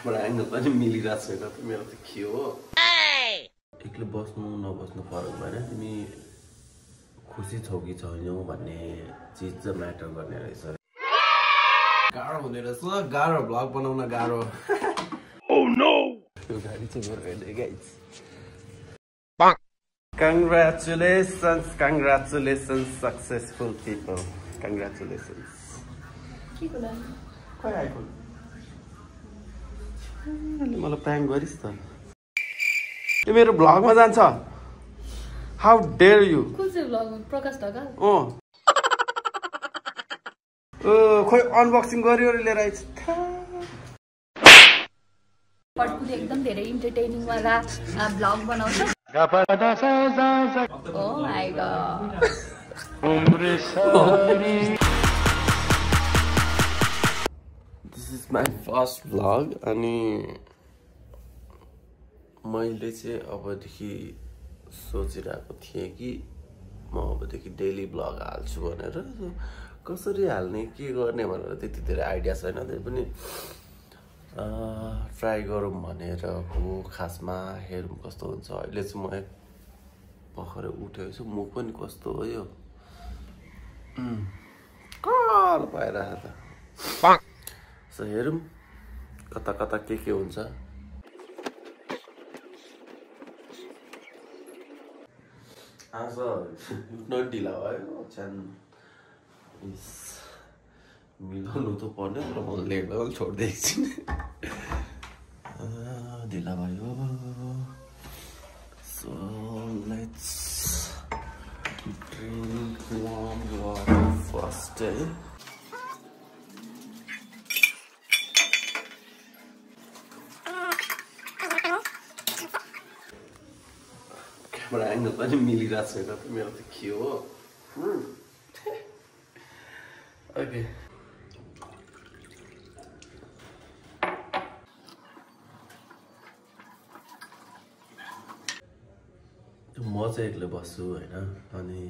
Camera angle पनि मिलिरहेको छैन त मेरो त के हो एक्लै बस्नु नबस्नु फरक भएन तिमी खुसी छौ कि छैनौ भन्ने चीज चाहिँ म्याटर गर्ने रहेछ गाह्रो हुने रहेछ गाह्रो भ्लग बनाउन गाह्रो ओ नो यो गाडी चाहिँ मेरो हेर्दै guys Congratulations, successful people. Congratulations. Why iPhone? मलाई प्र्याङ्क गरिस् त यो मेरो भ्लगमा जान्छ हाउ डेयर यु कुन चाहिँ भ्लगमा प्रकाश ढकाल खोइ अनबक्सिङ गर्यो लिएर आइछ पटकुले एकदम धेरै इन्टरटेनिङ वाला भ्लग बनाउँछ Oh my god. This is my first vlog अनि मैले चाहिँ अबदेखि सोचिरहेको थिएँ कि म अबदेखि डेली भ्लग हाल्छु भनेर कसरी हाल्ने के गर्ने भनेर त्यति धेरै आइडिया छैन त्यही पनि ट्राई गरौँ भनेर हो खासमा हेरौँ कस्तो हुन्छ अहिले चाहिँ म भर्खरै उठेको छु मुख पनि कस्तो हो यो काल भइरहेको त सो हेरौँ कता कता के हुन्छ आज उठ्न ढिला भयो च्यान मिलाउनु त पर्ने तर म लेट भयो छोडिदिएको छु ढिला भयो so let's drink warm water first है क्यामेरा एंगल पनि मिलिरहेको छैन त मेरो त के हो ओके म चाहिँ एक्लै बस्छु हैन अनि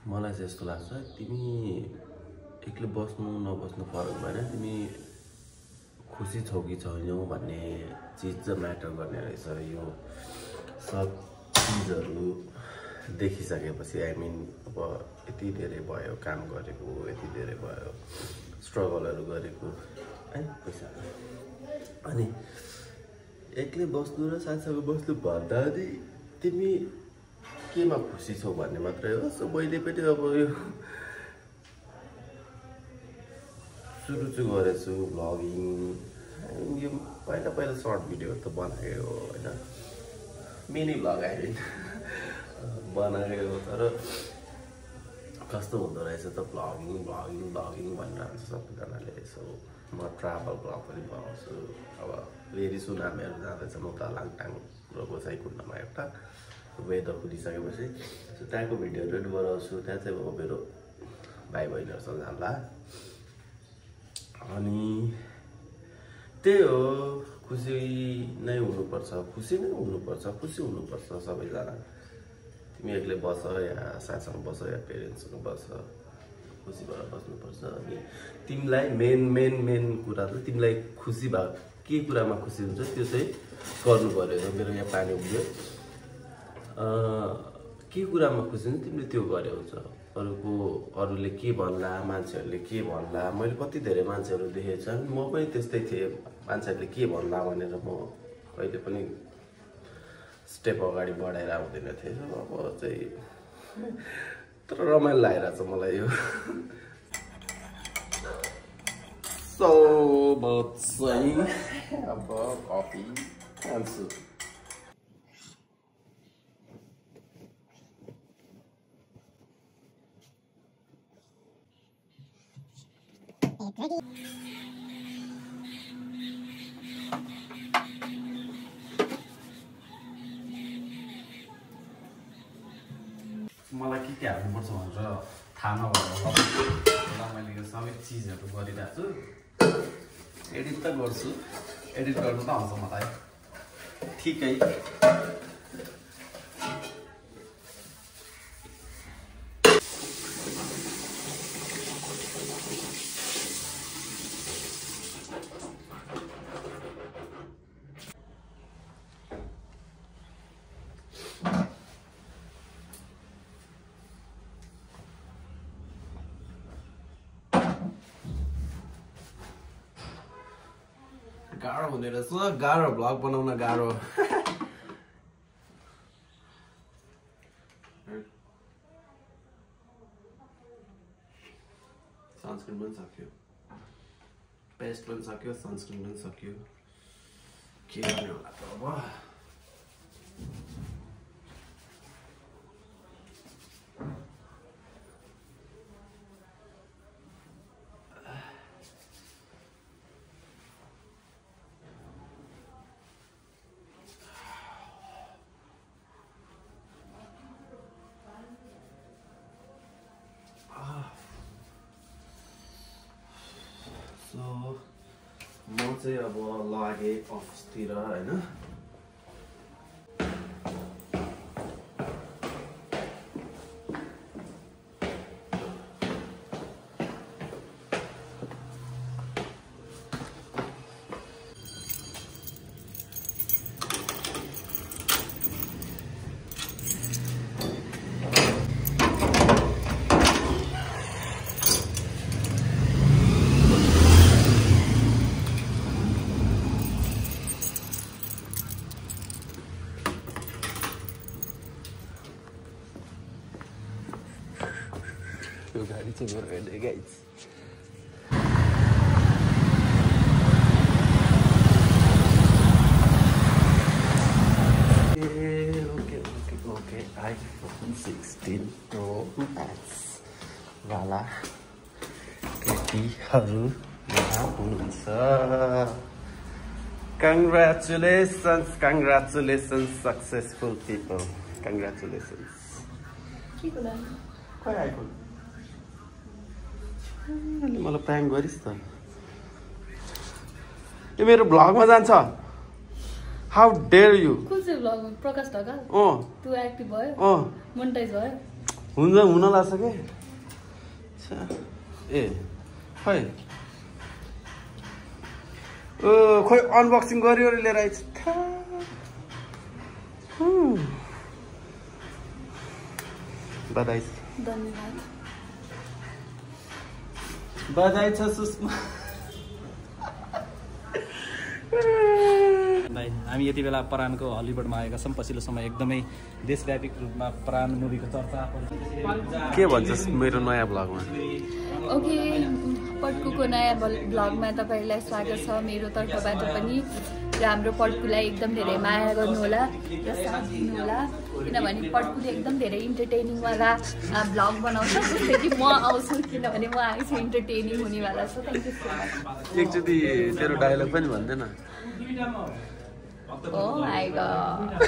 मलाई चाहिँ यस्तो लाग्छ तिमी एक्लै बस्नु नबस्नु फरक भएन तिमी खुसी छौ कि छैनौ भन्ने चीज चाहिँ म्याटर गर्ने रहेछ यो सब चिजहरू देखिसकेपछि आई मिन अब यति धेरै भयो काम गरेको यति धेरै भयो स्ट्रगलहरू गरेको है पैसा अनि एक्लै बस्नु र साथसँग बस्नु भन्दा नि तिमी केमा खुसी छौ भन्ने मात्रै हो सो मैले पनि अब यो सुरु चाहिँ गरेछु भ्लगिङ यो पहिला पहिला सर्ट भिडियोहरू त बनायो होइन मिनी भ्लग आयो बनायो तर कस्तो हुँदो रहेछ त भ्लगिङ भनिरहन्छ सबैजनाले सो म ट्राभल भ्लग पनि बनाउँछु अब फेरि सुनामीहरू जाँदैछ म त लाङटाङ र गोसाइकुण्डमा एउटा वेदर खुलिसकेपछि सो त्यहाँको भिडियोहरू पनि बनाउँछु त्यहाँ चाहिँ अब मेरो भाइ बहिनीहरूसँग जान्ला अनि त्यही हो खुसी नै हुनुपर्छ खुसी सबैजना तिमी एक्लै बस या साथसँग बस या पेरेन्ट्ससँग बस खुसी भएर बस्नुपर्छ अनि तिमीलाई मेन कुरा चाहिँ तिमीलाई खुसी भयो के कुरामा खुसी हुन्छ त्यो चाहिँ गर्नु पर्यो मेरो यहाँ पानी उठ्यो के कुरामा खुसी हुन्छ तिमीले त्यो गरे हुन्छ अरूले के भन्ला मान्छेहरूले के भन्ला मैले कति धेरै मान्छेहरू देखेको छु म पनि त्यस्तै थिएँ मान्छेहरूले के भन्ला भनेर म कहिले पनि स्टेप अगाडि बढाएर आउँदैन थिएँ अब चाहिँ तर रमाइलो लागिरहेछ मलाई यो सो म चाहिँ अब कफी खान्छु मलाई के हाल्नुपर्छ भनेर थाहा नभएर मैले यो सबै चिजहरू गरिरहेको छु एडिट त गर्छु एडिट गर्नु त आउँछ मलाई ठिकै गाह्रो हुने रहेछ गाह्रो भ्लग बनाउन गाह्रो सनस्क्रिन पनि सक्यो पेस्ट पनि सक्यो सनस्क्रिन पनि सक्यो के गर्ने होला त अब म चाहिँ अब लागेँ अफिसतिर हैन गाडी चाहिँ मेरो हेर्दै guys okay iPhone 16 pro Max वाला केटीहरू यहाँ हुनुहुन्छ कङ्ग्रेचुलेसन्स सक्सेसफुल पिपल कङ्ग्रेचुलेसन्स खै आइफोन मलाई प्र्याङ्क गरिस् त यो मेरो भ्लगमा जान्छ हाउ डेयर यु कुन चाहिँ भ्लगमा प्रकाश ढकाल त्यो एक्टिभ भयो मोनेटाइज भयो हुन लाग्छ के ए खै खोइ अनबक्सिङ गऱ्यो लिएर आइछ बधाई धन्यवाद बधाई छ सुषमा हामी यति बेला प्राणको हलिउडमा आएका छौँ पछिल्लो समय एकदमै देशव्यापी रूपमा प्राण मुभीको चर्चा के भन्छस् मेरो नयाँ ब्लगमा ओके पड्कुको नयाँ ब्लगमा तपाईँहरूलाई स्वागत छ मेरो तर्फबाट पनि र हाम्रो पड्कुलाई एकदम धेरै माया गर्नुहोला र साथ दिनुहोला किनभने पड्कुले एकदम धेरै इन्टरटेनिङवाला ब्लग बनाउँछ जस्तै कि म आउँछु किनभने म आएछु इन्टरटेनिङ हुनेवाला छ थ्याङ्क यू सो मच एकचोटि तेरो डायलग पनि भन्दैन Oh my god.